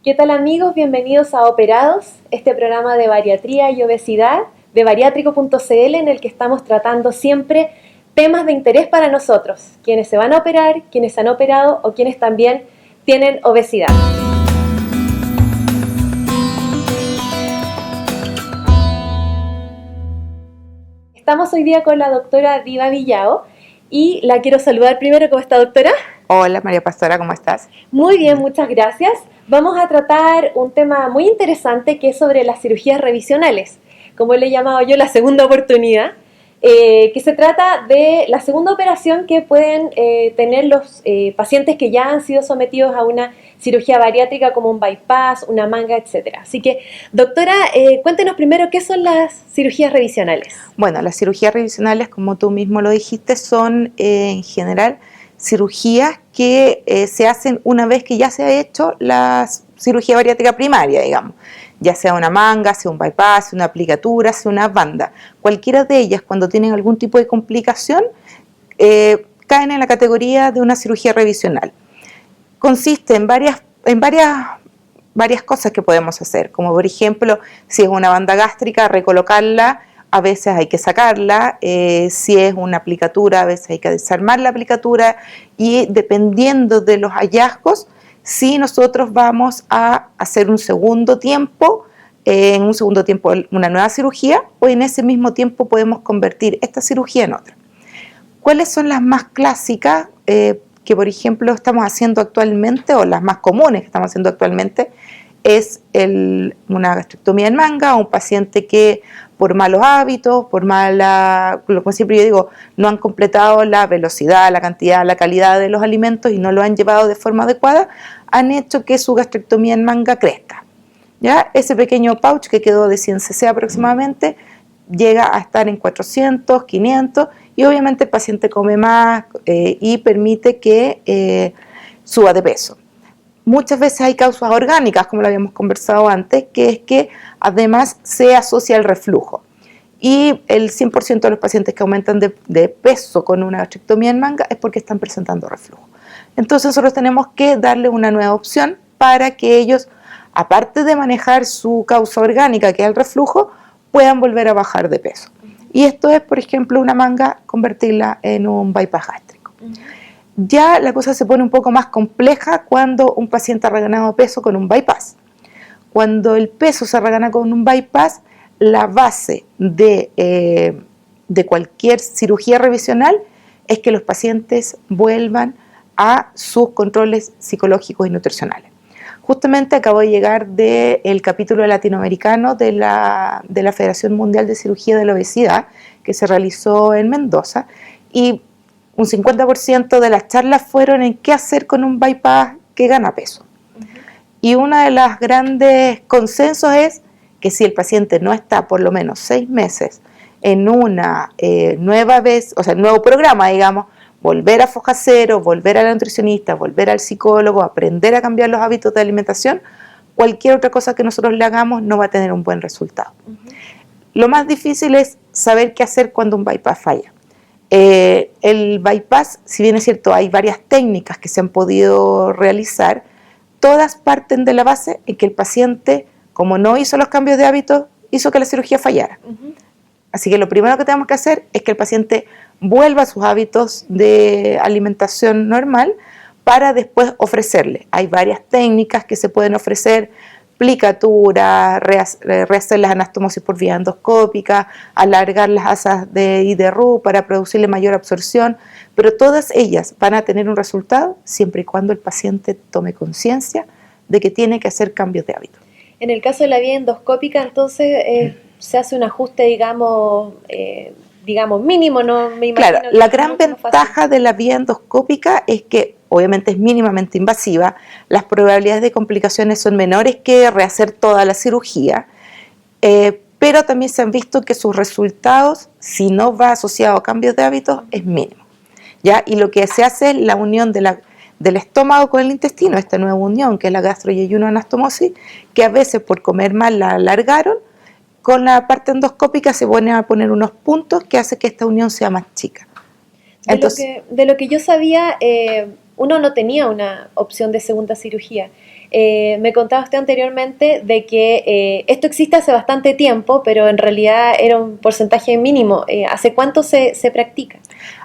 ¿Qué tal amigos? Bienvenidos a Operados, este programa de bariatría y obesidad de bariátrico.cl en el que estamos tratando siempre temas de interés para nosotros, quienes se van a operar, quienes se han operado o quienes también tienen obesidad. Estamos hoy día con la doctora Diva Villao y la quiero saludar primero. ¿Cómo está, doctora? Hola María Pastora, ¿cómo estás? Muy bien, muchas gracias. Vamos a tratar un tema muy interesante que es sobre las cirugías revisionales, como le he llamado yo la segunda oportunidad, que se trata de la segunda operación que pueden tener los pacientes que ya han sido sometidos a una cirugía bariátrica como un bypass, una manga, etc. Así que, doctora, cuéntenos primero qué son las cirugías revisionales. Bueno, las cirugías revisionales, como tú mismo lo dijiste, son en general cirugías que se hacen una vez que ya se ha hecho la cirugía bariátrica primaria, digamos, ya sea una manga, sea un bypass, una aplicatura, sea una banda. Cualquiera de ellas, cuando tienen algún tipo de complicación, caen en la categoría de una cirugía revisional. Consiste en varias cosas que podemos hacer, como por ejemplo, si es una banda gástrica, recolocarla. A veces hay que sacarla, si es una aplicatura, a veces hay que desarmar la aplicatura y dependiendo de los hallazgos, si nosotros vamos a hacer un segundo tiempo, en un segundo tiempo una nueva cirugía o en ese mismo tiempo podemos convertir esta cirugía en otra. ¿Cuáles son las más clásicas que por ejemplo estamos haciendo actualmente o las más comunes que estamos haciendo actualmente? Es una gastrectomía en manga, un paciente que por malos hábitos, como siempre yo digo, no han completado la velocidad, la cantidad, la calidad de los alimentos y no lo han llevado de forma adecuada, han hecho que su gastrectomía en manga crezca. ¿Ya? Ese pequeño pouch que quedó de 100 cc aproximadamente llega a estar en 400, 500 y obviamente el paciente come más y permite que suba de peso. Muchas veces hay causas orgánicas, como lo habíamos conversado antes, que es que además se asocia al reflujo. Y el 100% de los pacientes que aumentan de peso con una gastrectomía en manga es porque están presentando reflujo. Entonces nosotros tenemos que darle una nueva opción para que ellos, aparte de manejar su causa orgánica, que es el reflujo, puedan volver a bajar de peso. Y esto es, por ejemplo, una manga, convertirla en un bypass gástrico. Ya la cosa se pone un poco más compleja cuando un paciente ha reganado peso con un bypass. Cuando el peso se regana con un bypass, la base de cualquier cirugía revisional es que los pacientes vuelvan a sus controles psicológicos y nutricionales. Justamente acabo de llegar del capítulo latinoamericano de la Federación Mundial de Cirugía de la Obesidad, que se realizó en Mendoza, y un 50% de las charlas fueron en qué hacer con un bypass que gana peso. Y uno de los grandes consensos es que si el paciente no está por lo menos 6 meses en una nuevo programa, digamos, volver a foja cero, volver a la nutricionista, volver al psicólogo, aprender a cambiar los hábitos de alimentación, cualquier otra cosa que nosotros le hagamos no va a tener un buen resultado. Lo más difícil es saber qué hacer cuando un bypass falla. El bypass, si bien es cierto, hay varias técnicas que se han podido realizar, todas parten de la base en que el paciente, como no hizo los cambios de hábitos, hizo que la cirugía fallara. Así que lo primero que tenemos que hacer es que el paciente vuelva a sus hábitos de alimentación normal para después ofrecerle. Hay varias técnicas que se pueden ofrecer: plicatura, rehacer las anastomosis por vía endoscópica, alargar las asas de IDRU para producirle mayor absorción, pero todas ellas van a tener un resultado siempre y cuando el paciente tome conciencia de que tiene que hacer cambios de hábito. En el caso de la vía endoscópica, entonces se hace un ajuste, digamos mínimo, ¿no? Me imagino. Claro, la gran ventaja de la vía endoscópica es que obviamente es mínimamente invasiva, las probabilidades de complicaciones son menores que rehacer toda la cirugía, pero también se han visto que sus resultados, si no va asociado a cambios de hábitos, es mínimo, ¿ya? Y lo que se hace es la unión del estómago con el intestino, esta nueva unión que es la gastroyeyunoanastomosis, que a veces por comer mal la alargaron. Con la parte endoscópica se van a poner unos puntos que hace que esta unión sea más chica. De lo que yo sabía, uno no tenía una opción de segunda cirugía. Me contaba usted anteriormente de que esto existe hace bastante tiempo, pero en realidad era un porcentaje mínimo. ¿Hace cuánto se practica?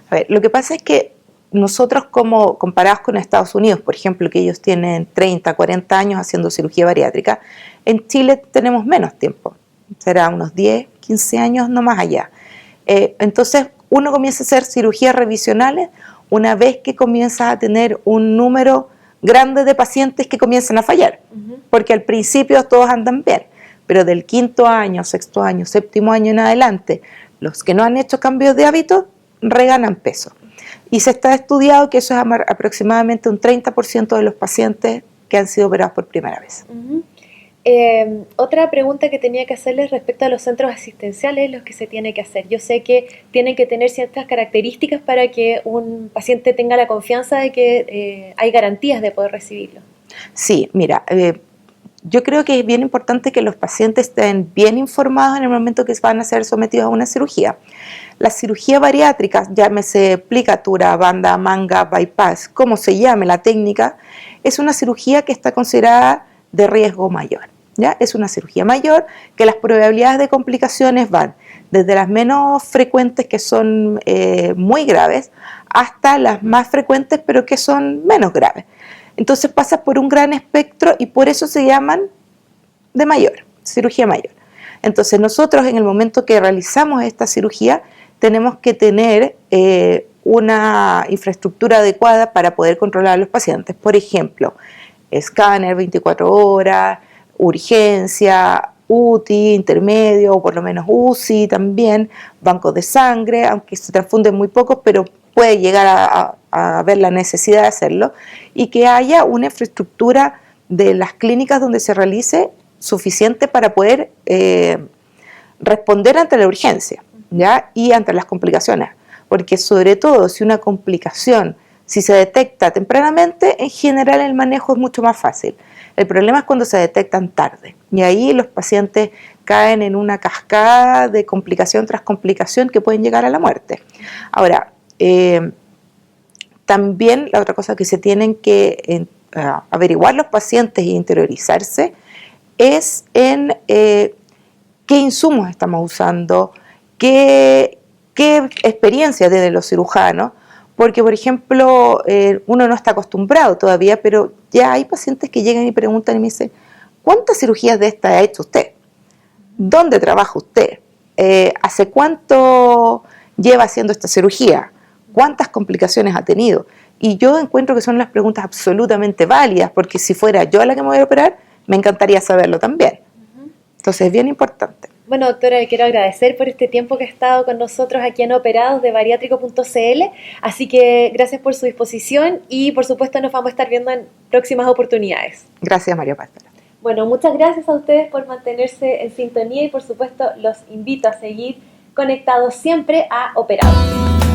A ver, lo que pasa es que nosotros, como comparados con Estados Unidos, por ejemplo, que ellos tienen 30, 40 años haciendo cirugía bariátrica, en Chile tenemos menos tiempo, será unos 10, 15 años, no más allá. Entonces, uno comienza a hacer cirugías revisionales una vez que comienza a tener un número grande de pacientes que comienzan a fallar, porque al principio todos andan bien, pero del quinto año, sexto año, séptimo año en adelante, los que no han hecho cambios de hábitos reganan peso. Y se está estudiado que eso es aproximadamente un 30% de los pacientes que han sido operados por primera vez. Otra pregunta que tenía que hacerles respecto a los centros asistenciales, los que se tiene que hacer. Yo sé que tienen que tener ciertas características para que un paciente tenga la confianza de que hay garantías de poder recibirlo. Sí, mira, yo creo que es bien importante que los pacientes estén bien informados en el momento que van a ser sometidos a una cirugía. La cirugía bariátrica, llámese plicatura, banda, manga, bypass, como se llame la técnica, es una cirugía que está considerada de riesgo mayor. ¿Ya? Es una cirugía mayor que las probabilidades de complicaciones van desde las menos frecuentes, que son muy graves, hasta las más frecuentes pero que son menos graves. Entonces pasa por un gran espectro y por eso se llaman de mayor, cirugía mayor. Entonces nosotros, en el momento que realizamos esta cirugía, tenemos que tener una infraestructura adecuada para poder controlar a los pacientes. Por ejemplo, escáner 24 horas, urgencia, UTI, intermedio, o por lo menos UCI también, bancos de sangre, aunque se transfunden muy pocos, pero puede llegar a haber la necesidad de hacerlo, y que haya una infraestructura de las clínicas donde se realice suficiente para poder responder ante la urgencia, ¿ya? Y ante las complicaciones, porque sobre todo si una complicación, si se detecta tempranamente, en general el manejo es mucho más fácil. El problema es cuando se detectan tarde, y ahí los pacientes caen en una cascada de complicación tras complicación que pueden llegar a la muerte. Ahora, también la otra cosa que se tienen que averiguar los pacientes e interiorizarse es en qué insumos estamos usando, qué experiencia tienen los cirujanos, porque, por ejemplo, uno no está acostumbrado todavía, pero ya hay pacientes que llegan y preguntan y me dicen, ¿cuántas cirugías de estas ha hecho usted? ¿Dónde trabaja usted? ¿Hace cuánto lleva haciendo esta cirugía? ¿Cuántas complicaciones ha tenido? Y yo encuentro que son las preguntas absolutamente válidas, porque si fuera yo la que me voy a operar, me encantaría saberlo también. Entonces es bien importante. Bueno, doctora, le quiero agradecer por este tiempo que ha estado con nosotros aquí en Operados de bariátrico.cl, así que gracias por su disposición y por supuesto nos vamos a estar viendo en próximas oportunidades. Gracias, María Pastora. Bueno, muchas gracias a ustedes por mantenerse en sintonía y por supuesto los invito a seguir conectados siempre a Operados.